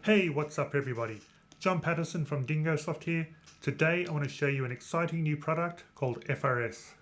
Hey, what's up everybody? John Patterson from Dingosoft here. Today I want to show you an exciting new product called FRS.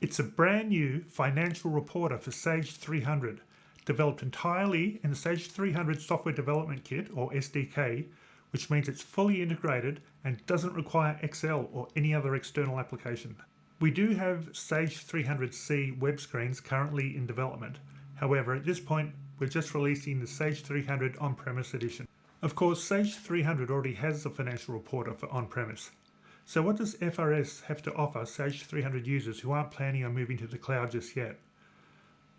It's a brand new financial reporter for Sage 300, developed entirely in the Sage 300 Software Development Kit, or SDK, which means it's fully integrated and doesn't require Excel or any other external application. We do have Sage 300C web screens currently in development. However, at this point, we're just releasing the Sage 300 on-premise edition. Of course, Sage 300 already has a financial reporter for on-premise. So what does FRS have to offer Sage 300 users who aren't planning on moving to the cloud just yet?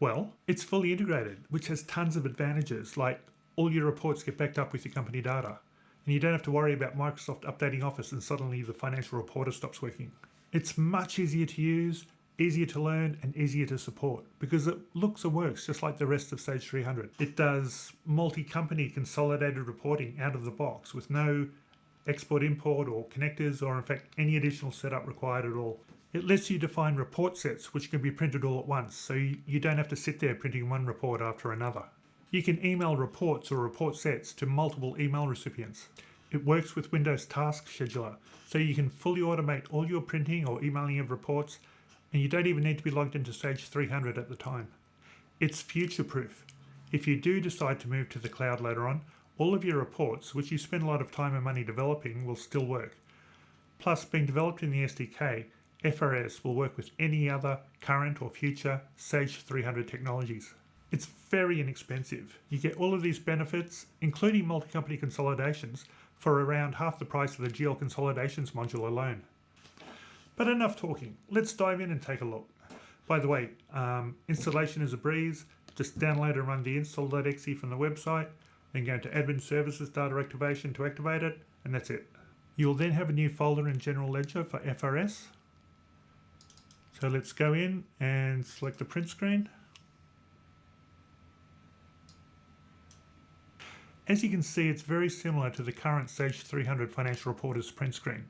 Well, it's fully integrated, which has tons of advantages, like all your reports get backed up with your company data, and you don't have to worry about Microsoft updating Office and suddenly the financial reporter stops working. It's much easier to use, easier to learn, and easier to support because it looks and works just like the rest of Sage 300. It does multi-company consolidated reporting out of the box with no export, import, or connectors, or in fact any additional setup required at all. It lets you define report sets which can be printed all at once, so you don't have to sit there printing one report after another. You can email reports or report sets to multiple email recipients. It works with Windows Task Scheduler, so you can fully automate all your printing or emailing of reports, and you don't even need to be logged into Sage 300 at the time. It's future-proof. If you do decide to move to the cloud later on, all of your reports, which you spend a lot of time and money developing, will still work. Plus, being developed in the SDK, FRS will work with any other current or future Sage 300 technologies. It's very inexpensive. You get all of these benefits, including multi-company consolidations, for around half the price of the GL Consolidations module alone. But enough talking, let's dive in and take a look. By the way, installation is a breeze. Just download and run the install.exe from the website, then go into Admin Services Data Activation to activate it, and that's it. You'll then have a new folder in General Ledger for FRS. So let's go in and select the print screen. As you can see, it's very similar to the current Sage 300 Financial Reporter's print screen.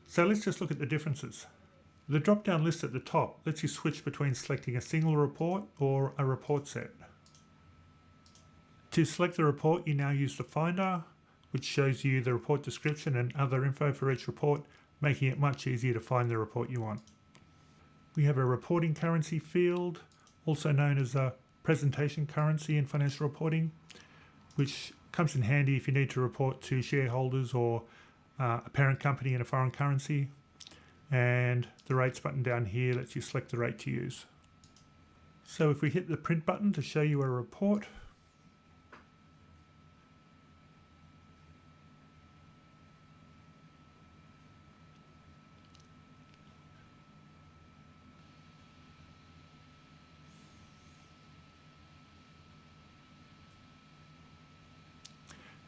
So let's just look at the differences. The drop-down list at the top lets you switch between selecting a single report or a report set. To select the report, you now use the Finder, which shows you the report description and other info for each report, making it much easier to find the report you want. We have a reporting currency field, also known as a presentation currency in financial reporting, which comes in handy if you need to report to shareholders or a parent company in a foreign currency. And the rates button down here lets you select the rate to use. So if we hit the print button to show you a report,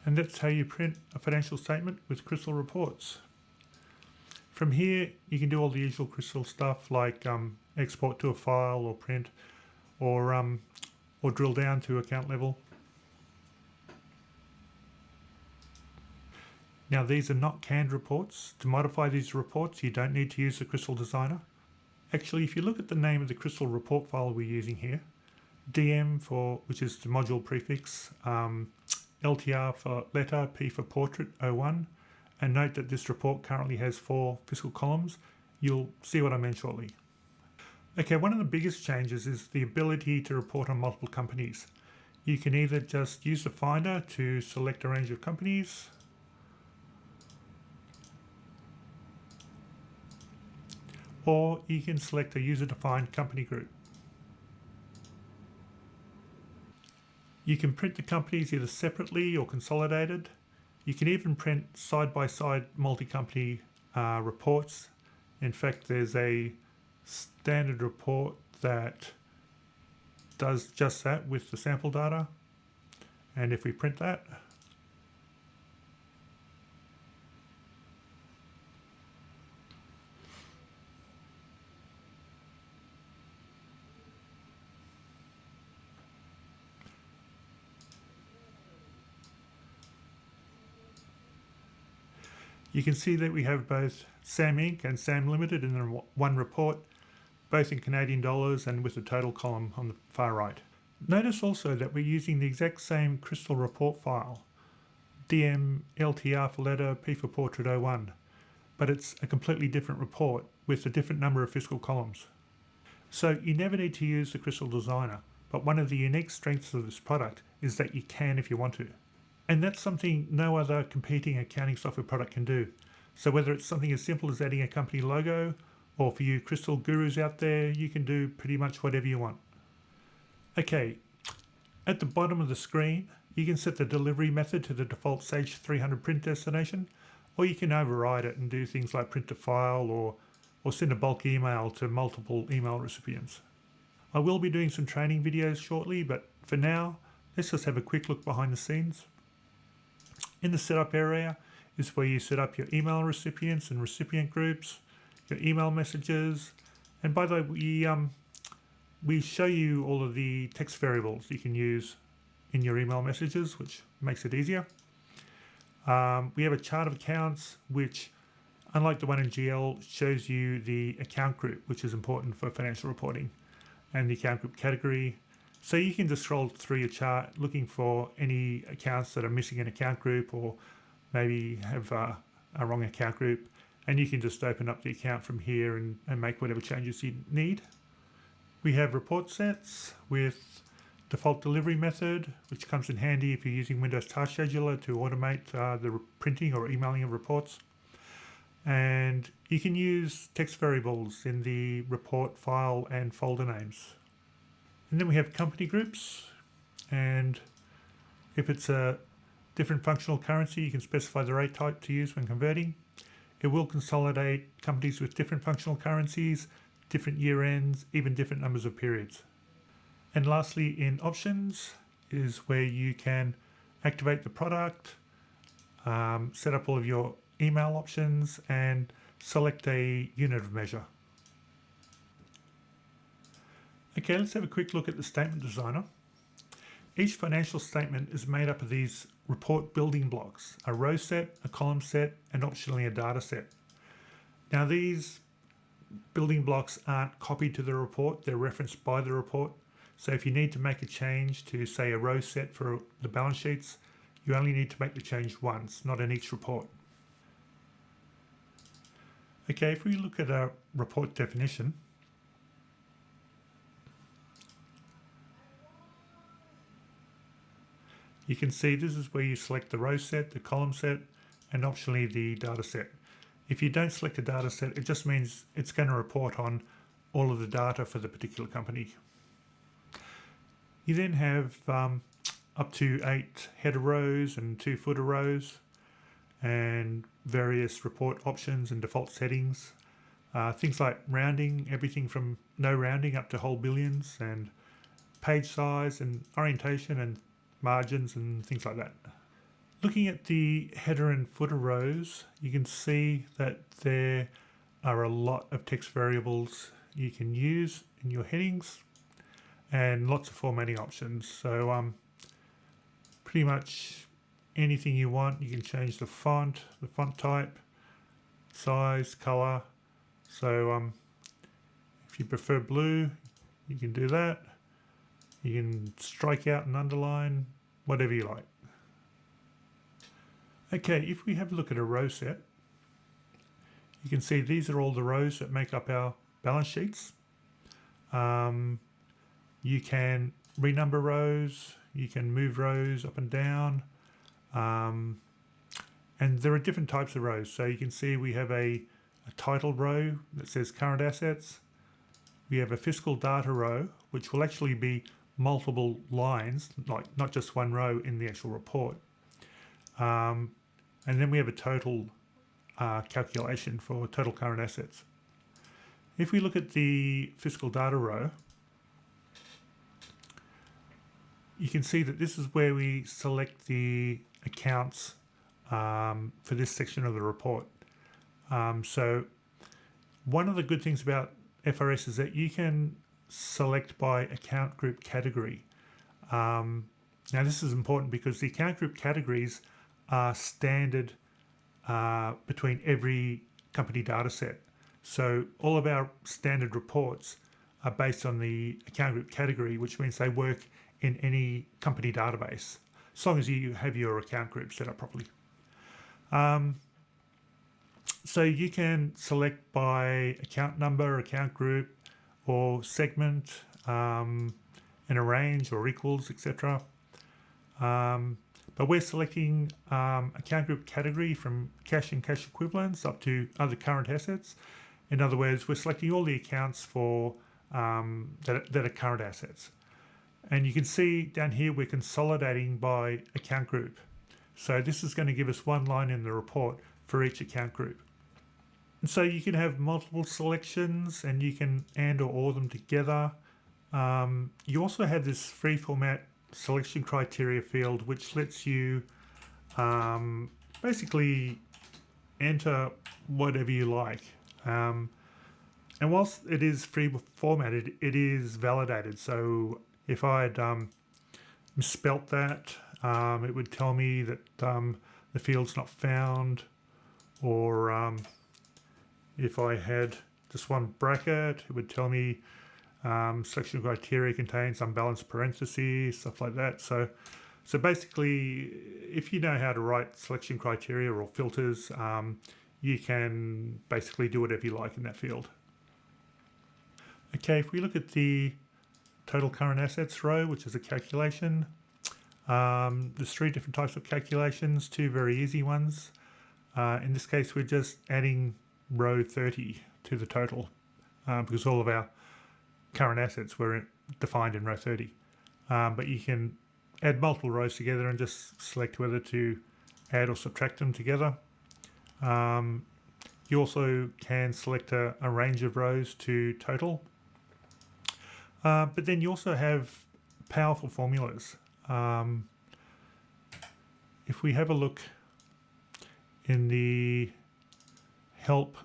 and that's how you print a financial statement with Crystal reports. From here, you can do all the usual Crystal stuff like export to a file or print, or drill down to account level. Now these are not canned reports. To modify these reports, you don't need to use the Crystal Designer. Actually, if you look at the name of the Crystal report file we're using here, DM which is the module prefix, LTR for letter, P for portrait, 01, and note that this report currently has 4 fiscal columns. You'll see what I mean shortly. Okay, one of the biggest changes is the ability to report on multiple companies. You can either just use the Finder to select a range of companies, or you can select a user-defined company group. You can print the companies either separately or consolidated. You can even print side-by-side multi-company reports. In fact, there's a standard report that does just that with the sample data. And if we print that, you can see that we have both SAM Inc. and SAM Limited in one report, both in Canadian dollars and with the total column on the far right. Notice also that we're using the exact same Crystal report file, DM, LTR for letter, P for portrait 01, but it's a completely different report with a different number of fiscal columns. So you never need to use the Crystal Designer, but one of the unique strengths of this product is that you can if you want to. And that's something no other competing accounting software product can do. So whether it's something as simple as adding a company logo, or for you Crystal gurus out there, you can do pretty much whatever you want. Okay, at the bottom of the screen, you can set the delivery method to the default Sage 300 print destination, or you can override it and do things like print to file or send a bulk email to multiple email recipients. I will be doing some training videos shortly, but for now, let's just have a quick look behind the scenes. In the setup area is where you set up your email recipients and recipient groups, your email messages, and by the way, we show you all of the text variables you can use in your email messages, which makes it easier. We have a chart of accounts, which, unlike the one in GL, shows you the account group, which is important for financial reporting, and the account group category. So you can just scroll through your chart looking for any accounts that are missing an account group, or maybe have a wrong account group, and you can just open up the account from here and make whatever changes you need. We have report sets with default delivery method, which comes in handy if you're using Windows Task Scheduler to automate the printing or emailing of reports. And you can use text variables in the report file and folder names. And then we have company groups, and if it's a different functional currency, you can specify the rate type to use when converting. It will consolidate companies with different functional currencies, different year ends, even different numbers of periods. And lastly, in options is where you can activate the product, set up all of your email options, and select a unit of measure. Okay, let's have a quick look at the statement designer. Each financial statement is made up of these report building blocks, a row set, a column set, and optionally a data set. Now these building blocks aren't copied to the report, they're referenced by the report. So if you need to make a change to, say, a row set for the balance sheets, you only need to make the change once, not in each report. Okay, if we look at our report definition, you can see this is where you select the row set, the column set, and optionally the data set. If you don't select a data set, it just means it's going to report on all of the data for the particular company. You then have up to 8 header rows and 2 footer rows, and various report options and default settings. Things like rounding, everything from no rounding up to whole billions, and page size and orientation and margins and things like that. Looking at the header and footer rows, you can see that there are a lot of text variables you can use in your headings and lots of formatting options. So pretty much anything you want, you can change the font type, size, color. So if you prefer blue, you can do that. You can strike out and underline, whatever you like. Okay, if we have a look at a row set, you can see these are all the rows that make up our balance sheets. You can renumber rows, you can move rows up and down, and there are different types of rows. So you can see we have a title row that says current assets. We have a fiscal data row, which will actually be multiple lines, like not just one row in the actual report. And then we have a total calculation for total current assets. If we look at the fiscal data row, you can see that this is where we select the accounts for this section of the report. So one of the good things about FRS is that you can select by account group category. Now this is important because the account group categories are standard between every company data set. So all of our standard reports are based on the account group category, which means they work in any company database. as long as you have your account group set up properly. So you can select by account number, account group, or segment, in a range or equals, etc. But we're selecting account group category from cash and cash equivalents up to other current assets. In other words, we're selecting all the accounts for that are current assets. And you can see down here we're consolidating by account group. So this is going to give us one line in the report for each account group. And so you can have multiple selections and you can and or all them together. You also have this free format selection criteria field, which lets you basically enter whatever you like. And whilst it is free formatted, it is validated. So if I had misspelt that, it would tell me that the field's not found, or if I had just one bracket, it would tell me selection criteria contains unbalanced parentheses, stuff like that. So basically, if you know how to write selection criteria or filters, you can basically do whatever you like in that field. Okay, if we look at the total current assets row, which is a calculation, there's three different types of calculations, two very easy ones. In this case, we're just adding row 30 to the total because all of our current assets were defined in row 30. But you can add multiple rows together and just select whether to add or subtract them together. You also can select a range of rows to total. But then you also have powerful formulas. If we have a look in the help,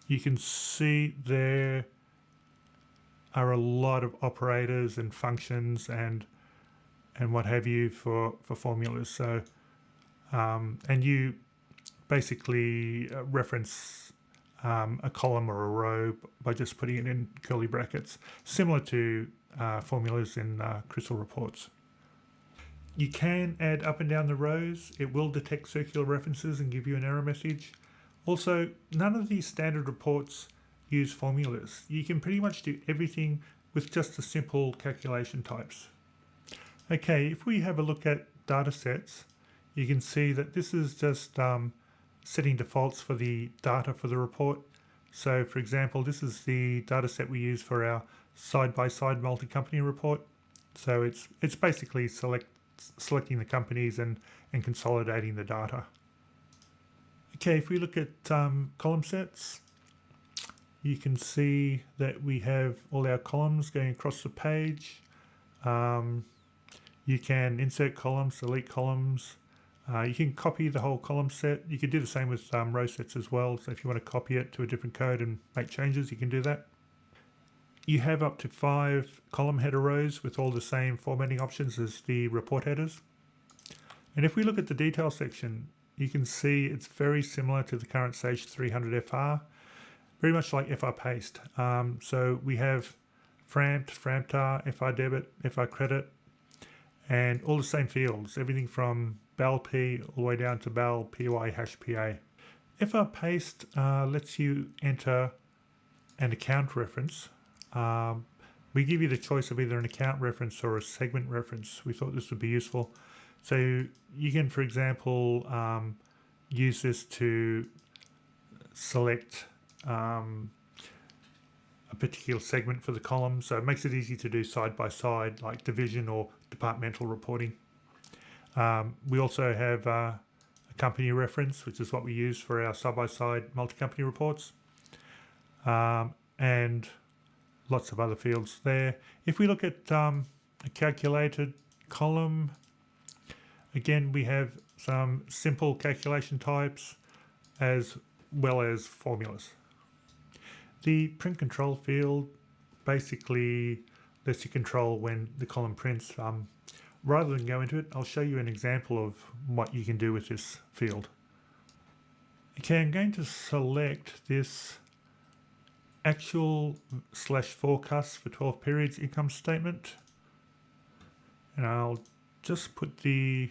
you can see there are a lot of operators and functions and what have you for formulas. So and you basically reference a column or a row by just putting it in curly brackets, similar to formulas in Crystal reports. You can add up and down the rows. It will detect circular references and give you an error message. Also, none of these standard reports use formulas. You can pretty much do everything with just the simple calculation types. Okay, if we have a look at data sets, you can see that this is just setting defaults for the data for the report. So for example, this is the data set we use for our side-by-side multi-company report. So it's basically selecting the companies and consolidating the data. Okay, if we look at column sets, you can see that we have all our columns going across the page. You can insert columns, delete columns. You can copy the whole column set. You can do the same with row sets as well. So if you want to copy it to a different code and make changes, you can do that. You have up to 5 column header rows with all the same formatting options as the report headers. And if we look at the detail section, you can see it's very similar to the current Sage 300 FR, very much like FR paste. So we have FRAMT, FRAMTAR, FR debit, FR credit, and all the same fields, everything from BALP all the way down to BAL, PY, hash PA. FR paste lets you enter an account reference. We give you the choice of either an account reference or a segment reference. We thought this would be useful. So you can, for example, use this to select a particular segment for the column. So it makes it easy to do side by side, like division or departmental reporting. We also have a company reference, which is what we use for our side-by-side multi-company reports, and lots of other fields there. If we look at a calculated column, again, we have some simple calculation types as well as formulas. The print control field basically lets you control when the column prints. Rather than go into it, I'll show you an example of what you can do with this field. Okay, I'm going to select this actual/forecast for 12 periods income statement. And I'll just put the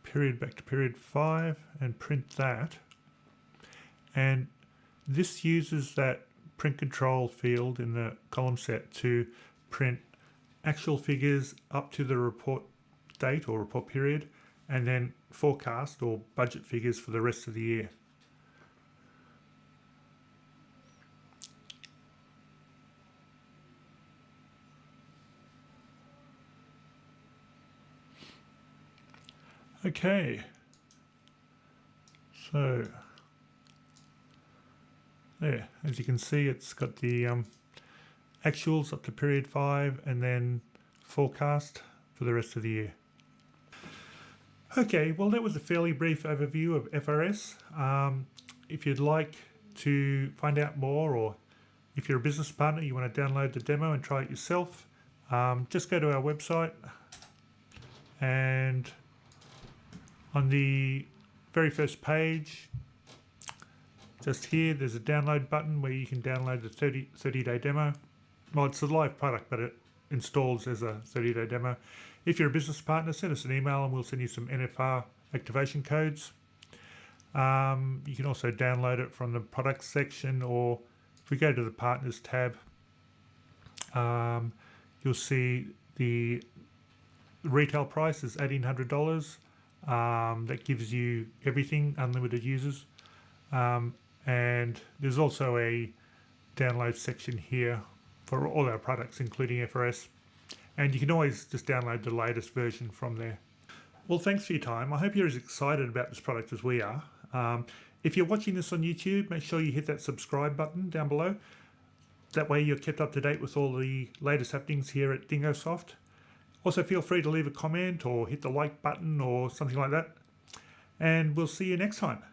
period back to period 5 and print that. And this uses that print control field in the column set to print actual figures up to the report date or report period, and then forecast or budget figures for the rest of the year. Okay, so there, as you can see, it's got the actuals up to period 5 and then forecast for the rest of the year. Okay, well, that was a fairly brief overview of FRS. If you'd like to find out more, or if you're a business partner, you want to download the demo and try it yourself, just go to our website, and on the very first page, just here, there's a download button where you can download the 30-day demo. Well, it's a live product, but it installs as a 30-day demo. If you're a business partner, send us an email and we'll send you some NFR activation codes. You can also download it from the products section, or if we go to the partners tab, you'll see the retail price is $1,800. That gives you everything, unlimited users. And there's also a download section here for all our products, including FRS. And you can always just download the latest version from there. Well, thanks for your time. I hope you're as excited about this product as we are. If you're watching this on YouTube, make sure you hit that subscribe button down below. That way you're kept up to date with all the latest happenings here at Dingosoft. Also, feel free to leave a comment or hit the like button or something like that. And we'll see you next time.